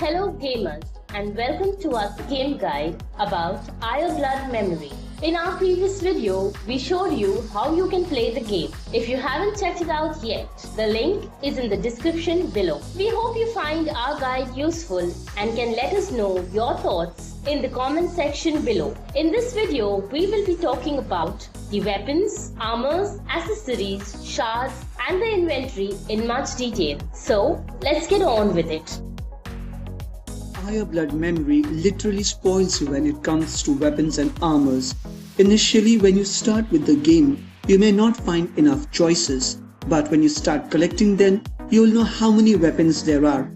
Hello gamers and welcome to our game guide about Ire Blood Memory. In our previous video, we showed you how you can play the game. If you haven't checked it out yet, the link is in the description below. We hope you find our guide useful and can let us know your thoughts in the comment section below. In this video, we will be talking about the weapons, armors, accessories, shards and the inventory in much detail. So, let's get on with it. Ire Blood Memory literally spoils you when it comes to weapons and armors. Initially, when you start with the game, you may not find enough choices, but when you start collecting them, you'll know how many weapons there are.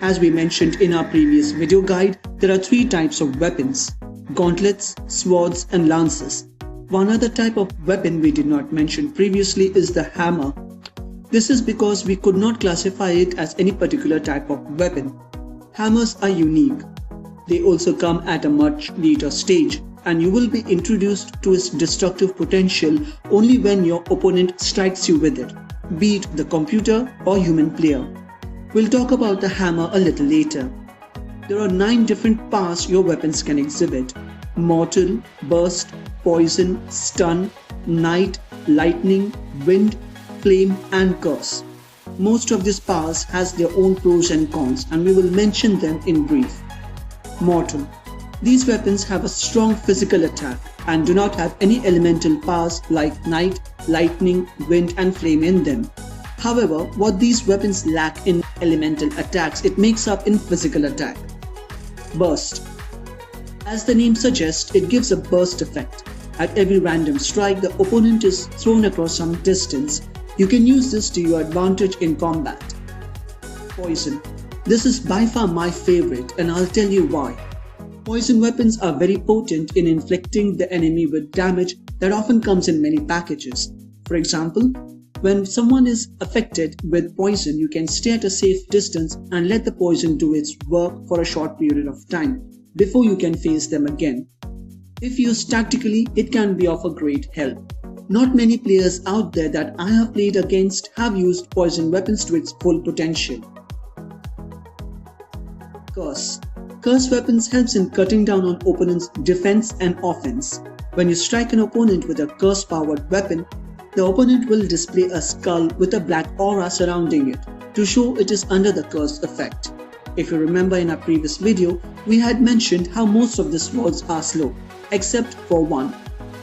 As we mentioned in our previous video guide, there are 3 types of weapons: gauntlets, swords and lances. One other type of weapon we did not mention previously is the hammer. This is because we could not classify it as any particular type of weapon. Hammers are unique. They also come at a much later stage, and you will be introduced to its destructive potential only when your opponent strikes you with it, be it the computer or human player. We'll talk about the hammer a little later. There are 9 different powers your weapons can exhibit: mortal, burst, poison, stun, night, lightning, wind, flame and curse. Most of these powers has their own pros and cons, and we will mention them in brief. Mortal. These weapons have a strong physical attack and do not have any elemental powers like night, lightning, wind and flame in them. However, what these weapons lack in elemental attacks, it makes up in physical attack. Burst. As the name suggests, it gives a burst effect. At every random strike, the opponent is thrown across some distance. You can use this to your advantage in combat. Poison. This is by far my favorite, and I'll tell you why. Poison weapons are very potent in inflicting the enemy with damage that often comes in many packages. For example, when someone is affected with poison, you can stay at a safe distance and let the poison do its work for a short period of time before you can face them again. If used tactically, it can be of a great help. Not many players out there that I have played against have used poison weapons to its full potential. Curse. Curse weapons helps in cutting down on opponent's defense and offense. When you strike an opponent with a curse powered weapon, the opponent will display a skull with a black aura surrounding it to show it is under the curse effect. If you remember in our previous video, we had mentioned how most of the swords are slow, except for one.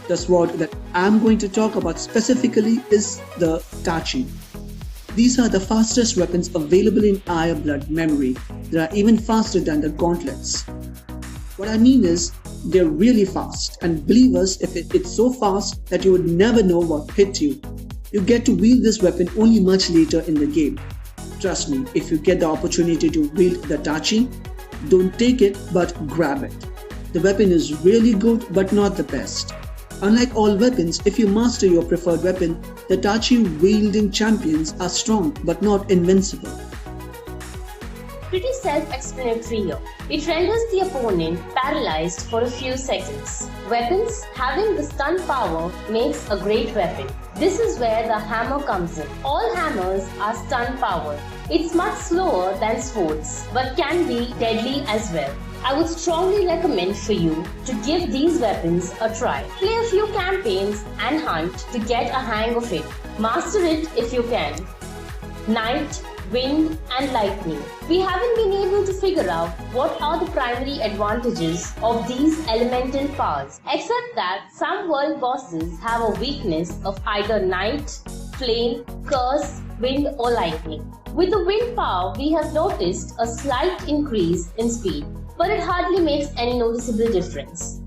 The sword that I am going to talk about specifically is the Tachi. These are the fastest weapons available in Ire Blood Memory. They are even faster than the gauntlets. What I mean is, they're really fast, and believe us, if it's so fast that you would never know what hit you. You get to wield this weapon only much later in the game. Trust me, if you get the opportunity to wield the Tachi, don't take it but grab it. The weapon is really good but not the best. Unlike all weapons, if you master your preferred weapon, the Tachi wielding champions are strong but not invincible. Pretty self-explanatory here. It renders the opponent paralyzed for a few seconds. Weapons having the stun power makes a great weapon. This is where the hammer comes in. All hammers are stun powered. It's much slower than swords, but can be deadly as well. I would strongly recommend for you to give these weapons a try. Play a few campaigns and hunt to get a hang of it. Master it if you can. Night, wind and lightning. We haven't been able to figure out what are the primary advantages of these elemental powers, except that some world bosses have a weakness of either night, flame, curse, wind or lightning. With the wind power, we have noticed a slight increase in speed, but it hardly makes any noticeable difference.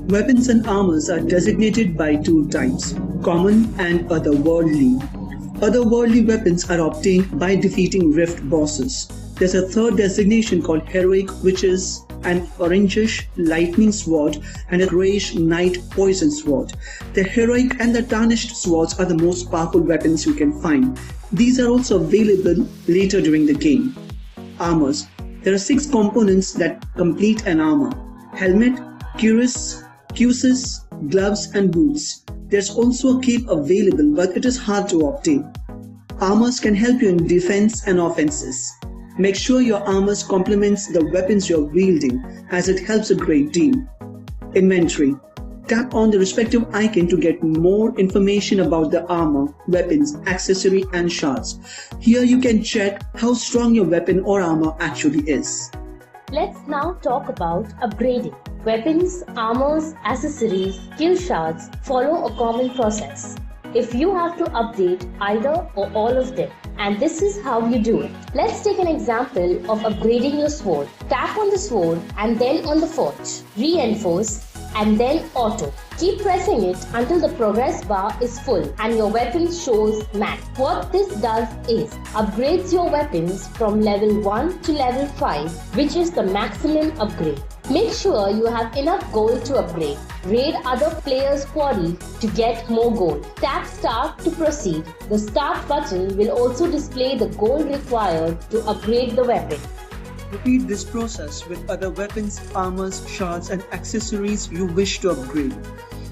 Weapons and armors are designated by 2 types: common and otherworldly. Otherworldly weapons are obtained by defeating rift bosses. There's a third designation called heroic, which is an orangish lightning sword and a greyish night poison sword. The heroic and the tarnished swords are the most powerful weapons you can find. These are also available later during the game. Armors. There are 6 components that complete an armor: helmet, cuirass, gloves and boots. There's also a cape available, but it is hard to obtain. Armors can help you in defense and offenses. Make sure your armors complements the weapons you're wielding, as it helps a great deal. Inventory. Tap on the respective icon to get more information about the armor, weapons, accessory and shards. Here you can check how strong your weapon or armor actually is. Let's now talk about upgrading. Weapons, armors, accessories, skill shards follow a common process. If you have to update either or all of them, and this is how you do it. Let's take an example of upgrading your sword. Tap on the sword and then on the forge. Reinforce and then auto. Keep pressing it until the progress bar is full and your weapon shows max. What this does is upgrades your weapons from level 1 to level 5, which is the maximum upgrade. Make sure you have enough gold to upgrade. Raid other players' quarry to get more gold. Tap start to proceed. The start button will also display the gold required to upgrade the weapon. Repeat this process with other weapons, armors, shards and accessories you wish to upgrade.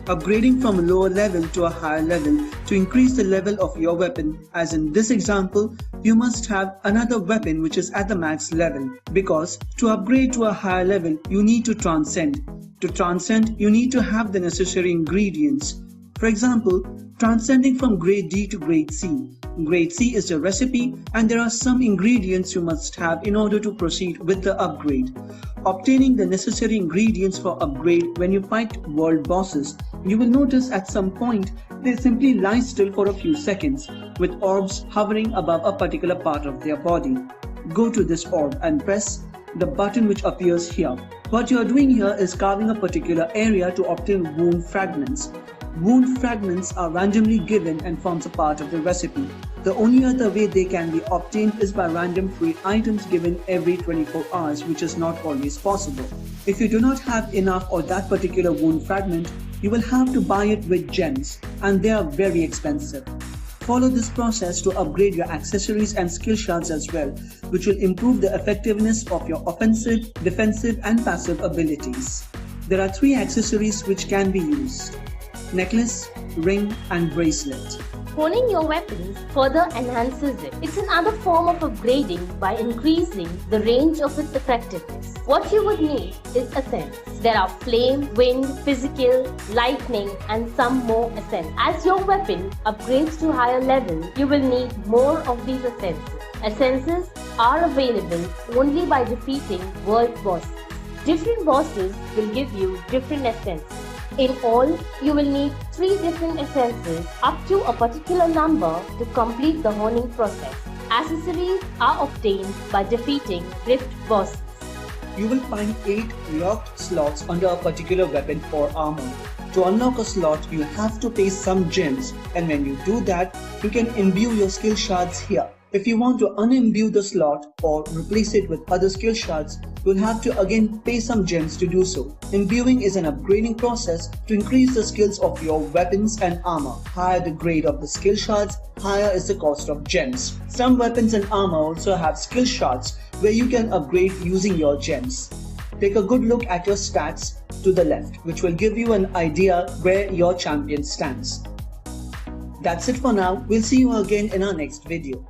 Upgrading from a lower level to a higher level to increase the level of your weapon, as in this example, you must have another weapon which is at the max level, because to upgrade to a higher level you need to transcend. To transcend, you need to have the necessary ingredients. For example, transcending from grade D to grade C. Grade C is the recipe and there are some ingredients you must have in order to proceed with the upgrade. Obtaining the necessary ingredients for upgrade when you fight world bosses, you will notice at some point they simply lie still for a few seconds with orbs hovering above a particular part of their body. Go to this orb and press the button which appears here. What you are doing here is carving a particular area to obtain wound fragments. Wound fragments are randomly given and forms a part of the recipe. The only other way they can be obtained is by random free items given every 24 hours, which is not always possible. If you do not have enough of that particular wound fragment, you will have to buy it with gems, and they are very expensive. Follow this process to upgrade your accessories and skill shards as well, which will improve the effectiveness of your offensive, defensive and passive abilities. There are 3 accessories which can be used: necklace, ring and bracelet. Honing your weapons further enhances it. It's another form of upgrading by increasing the range of its effectiveness. What you would need is essence. There are flame, wind, physical, lightning and some more essence. As your weapon upgrades to higher level, you will need more of these essences. Essences are available only by defeating world bosses. Different bosses will give you different essences. In all, you will need 3 different essences up to a particular number to complete the honing process. Accessories are obtained by defeating rift bosses. You will find 8 locked slots under a particular weapon or armor. To unlock a slot, you have to pay some gems, and when you do that, you can imbue your skill shards here. If you want to unimbue the slot or replace it with other skill shards, you will have to again pay some gems to do so. Imbuing is an upgrading process to increase the skills of your weapons and armor. Higher the grade of the skill shards, higher is the cost of gems. Some weapons and armor also have skill shards where you can upgrade using your gems. Take a good look at your stats to the left, which will give you an idea where your champion stands. That's it for now. We'll see you again in our next video.